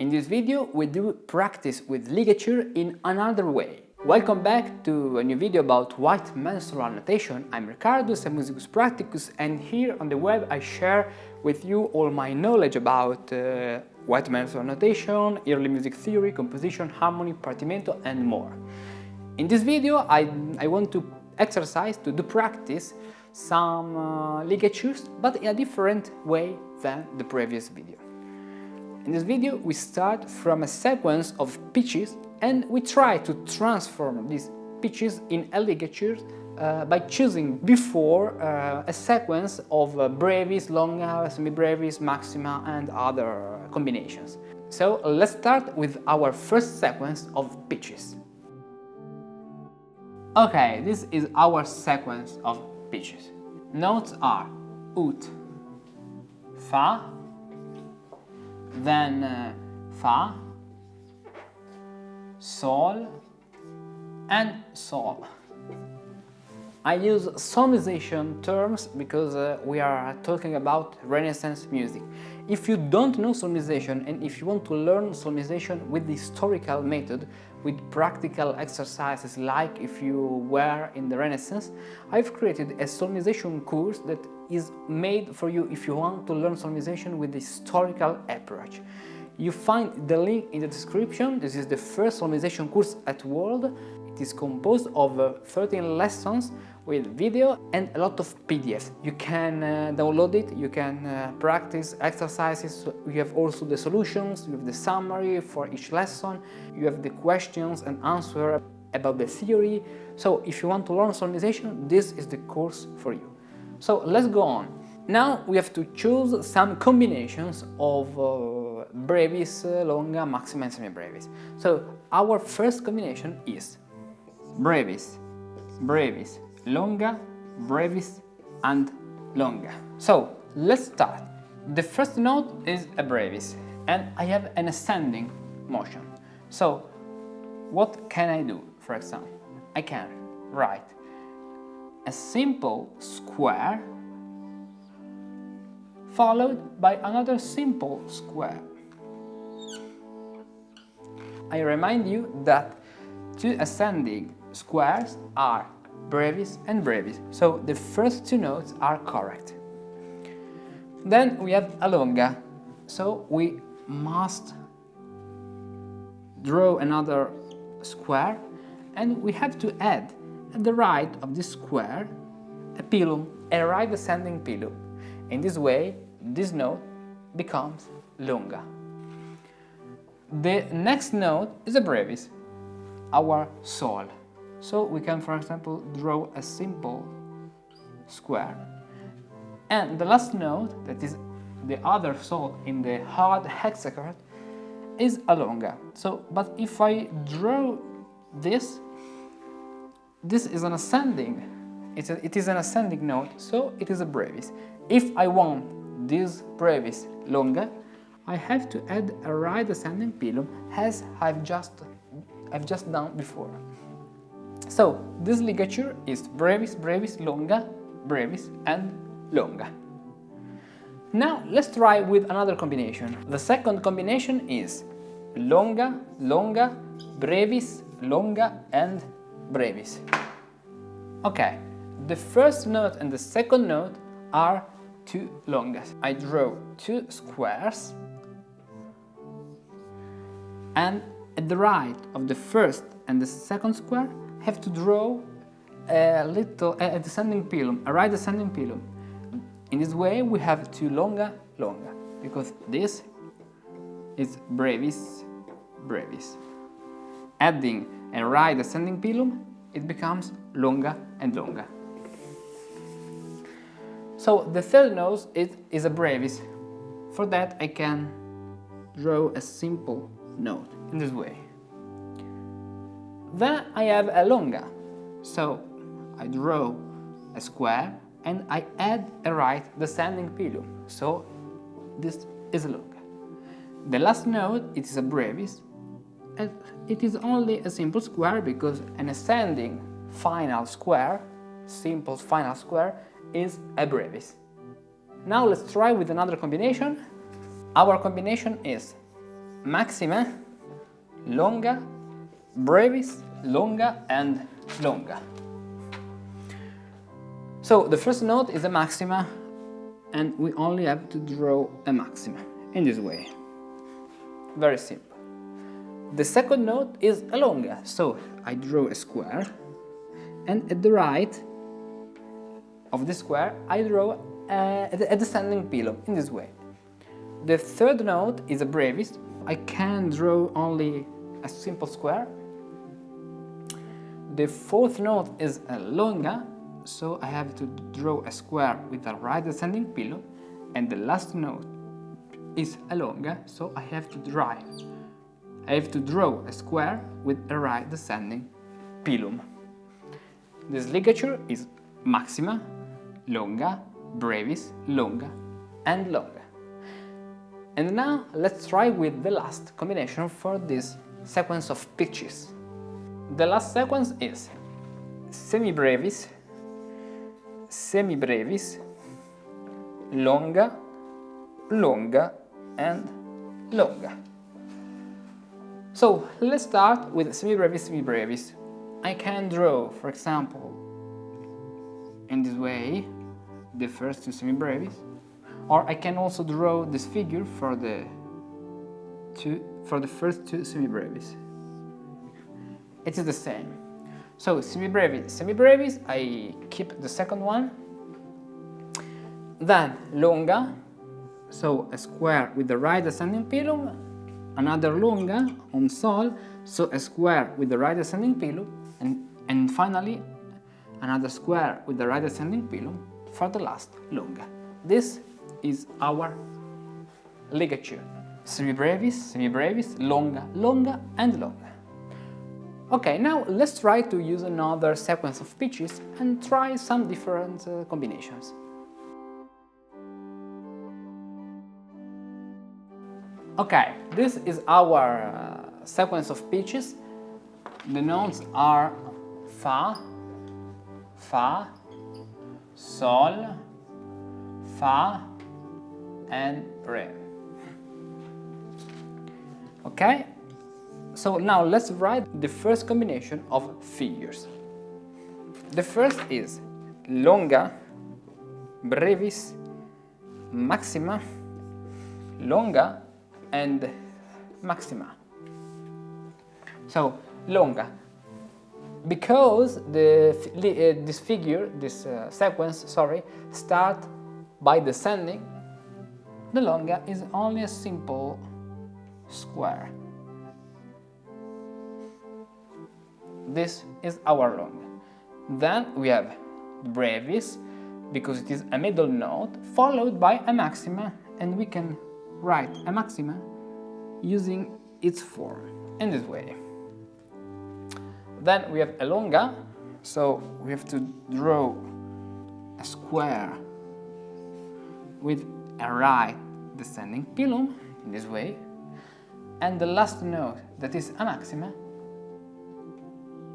In this video we do practice with ligature in another way. Welcome back to a new video about white mensural notation. I'm Ricardus, a musicus practicus, and here on the web I share with you all my knowledge about white mensural notation, early music theory, composition, harmony, partimento and more. In this video I want to exercise, to do practice some ligatures, but in a different way than the previous video. In this video we start from a sequence of pitches and we try to transform these pitches in a ligature by choosing before a sequence of brevis, longa, semi-brevis, maxima and other combinations. So let's start with our first sequence of pitches. Okay, this is our sequence of pitches. Notes are ut, fa, then fa, sol and sol. I use solmization terms because we are talking about Renaissance music. If you don't know solmization and if you want to learn solmization with the historical method, with practical exercises like if you were in the Renaissance, I've created a solmization course that is made for you if you want to learn solmization with the historical approach. You find the link in the description. This is the first solmization course at world. It is composed of 13 lessons with video and a lot of PDFs. You can download it, you can practice exercises. You have also the solutions, you have the summary for each lesson, you have the questions and answers about the theory. So if you want to learn solmization, this is the course for you. So let's go on. Now we have to choose some combinations of brevis, longa, maxima and semi-brevis. So our first combination is brevis, brevis, longa, brevis and longa. So let's start. The first note is a brevis and I have an ascending motion. So what can I do? For example, I can write a simple square followed by another simple square. I remind you that two ascending squares are brevis and brevis, so the first two notes are correct. Then we have a longa, so we must draw another square and we have to add at the right of this square a pilum, a right ascending pilum. In this way, this note becomes longa. The next note is a brevis, our sol. So we can, for example, draw a simple square. And the last note, that is the other sol in the hard hexachord, is a longa. So, but if I draw this is an ascending, it is an ascending note, so it is a brevis. If I want this brevis longa, I have to add a right ascending pilum as I've just done before. So this ligature is brevis, brevis, longa, brevis and longa. Now let's try with another combination. The second combination is longa, longa, brevis, longa and brevis. Okay, the first note and the second note are two longas. I draw two squares and at the right of the first and the second square I have to draw a descending pilum, a right descending pilum. In this way we have two longa, longa, because this is brevis, brevis. Adding a right ascending pilum, it becomes longa and longa. So the third note is a brevis. For that I can draw a simple note in this way. Then I have a longa. So I draw a square and I add a right descending pilum. So this is a longa. The last note, it is a brevis. And it is only a simple square because an ascending final square, simple final square, is a brevis. Now let's try with another combination. Our combination is maxima, longa, brevis, longa and longa. So the first note is a maxima and we only have to draw a maxima in this way. Very simple. The second note is a longa, so I draw a square and at the right of the square I draw a descending pillow in this way. The third note is a brevis. I can draw only a simple square. The fourth note is a longa, so I have to draw a square with a right descending pillow, and the last note is a longa, so I have to draw a square with a right descending pilum. This ligature is maxima, longa, brevis, longa and longa. And now let's try with the last combination for this sequence of pitches. The last sequence is semibrevis, semibrevis, longa, longa and longa. So let's start with semibrevis, semibrevis. I can draw, for example, in this way, the first two semibrevis, or I can also draw this figure for the first two semibrevis. It is the same. So semibrevis, semibrevis, I keep the second one. Then longa, so a square with the right ascending pilum, another longa on sol, so a square with the right ascending pilum, and finally another square with the right ascending pilum for the last longa. This is our ligature. Semibrevis, semibrevis, longa, longa and longa. Okay, now let's try to use another sequence of pitches and try some different combinations. Okay, this is our sequence of pitches. The notes are fa, fa, sol, fa and re. Okay, so now let's write the first combination of figures. The first is longa, brevis, maxima, longa and maxima. So longa, because this sequence, start by descending, the longa is only a simple square. This is our longa. Then we have brevis, because it is a middle note, followed by a maxima, and we can write a maxima using its form in this way. Then we have a longa, so we have to draw a square with a right descending pilum in this way, and the last note, that is a maxima,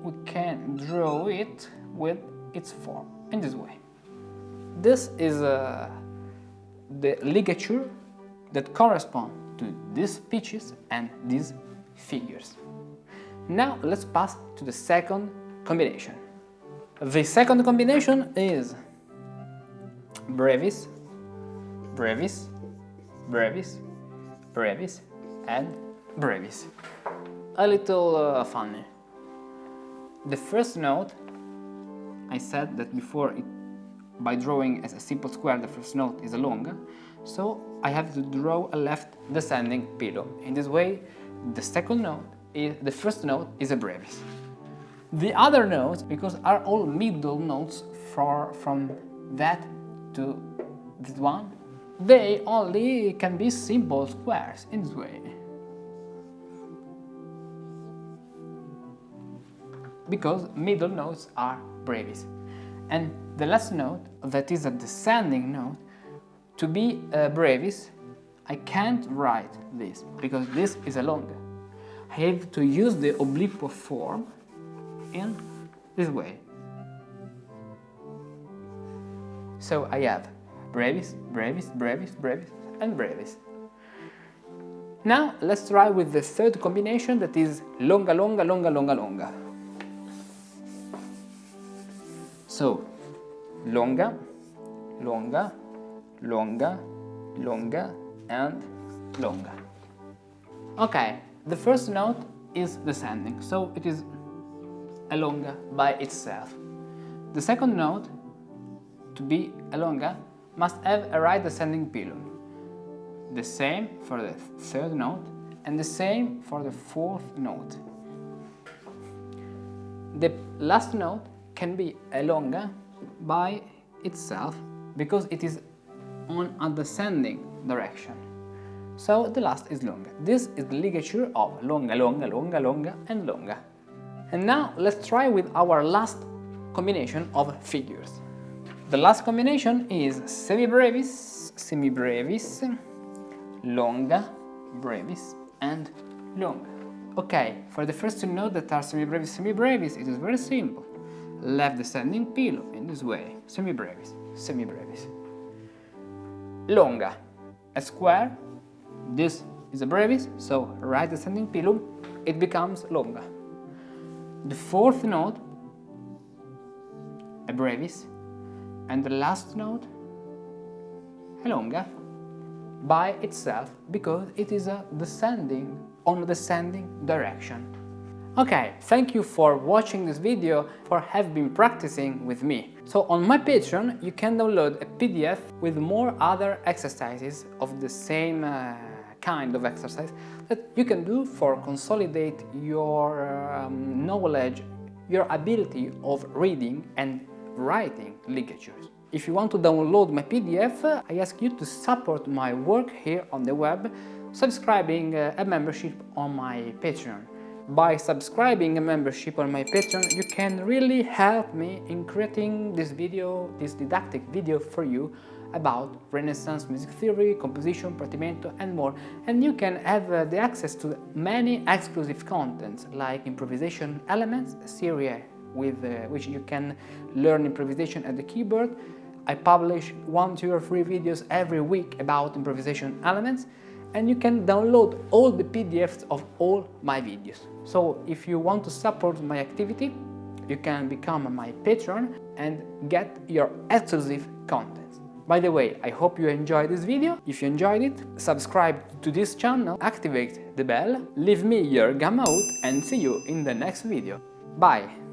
we can draw it with its form in this way. This is the ligature that correspond to these pitches and these figures. Now let's pass to the second combination. The second combination is brevis, brevis, brevis, brevis and brevis. A little funny. The first note, I said that before, by drawing as a simple square, the first note is a longa, so I have to draw a left descending pilum. In this way, the first note is a brevis. The other notes, because are all middle notes from that to this one, they only can be simple squares in this way. Because middle notes are brevis. And the last note, that is a descending note, to be a brevis, I can't write this, because this is a longa. I have to use the obliquo form in this way. So I have brevis, brevis, brevis, brevis, and brevis. Now let's try with the third combination, that is longa longa longa longa longa. So longa, longa, longa, longa and longa. Okay, the first note is descending, so it is a longa by itself. The second note, to be a longa, must have a right descending pillar. The same for the third note and the same for the fourth note. The last note can be a longa by itself because it is on a descending direction. So the last is longa. This is the ligature of longa, longa, longa, longa and longa. And now let's try with our last combination of figures. The last combination is semibrevis, semibrevis, longa, brevis and longa. Okay, for the first two notes that are semibrevis, semibrevis, it is very simple. Left descending pillar in this way, semibrevis, semibrevis. Longa, a square, this is a brevis, so right descending pillar, it becomes longa. The fourth note, a brevis, and the last note, a longa, by itself, because it is a descending, on a descending direction. Okay, thank you for watching this video, for have been practicing with me. So on my Patreon you can download a PDF with more other exercises of the same kind of exercise that you can do for consolidate your knowledge, your ability of reading and writing ligatures. If you want to download my PDF, I ask you to support my work here on the web, subscribing a membership on my Patreon. By subscribing a membership on my Patreon, you can really help me in creating this video, this didactic video for you about Renaissance music theory, composition, partimento and more. And you can have the access to many exclusive contents like improvisation elements, a series with which you can learn improvisation at the keyboard. I publish 1, 2 or 3 videos every week about improvisation elements, and you can download all the PDFs of all my videos. So if you want to support my activity, you can become my patron and get your exclusive content. By the way, I hope you enjoyed this video. If you enjoyed it, subscribe to this channel, activate the bell, leave me your gamma out and see you in the next video. Bye!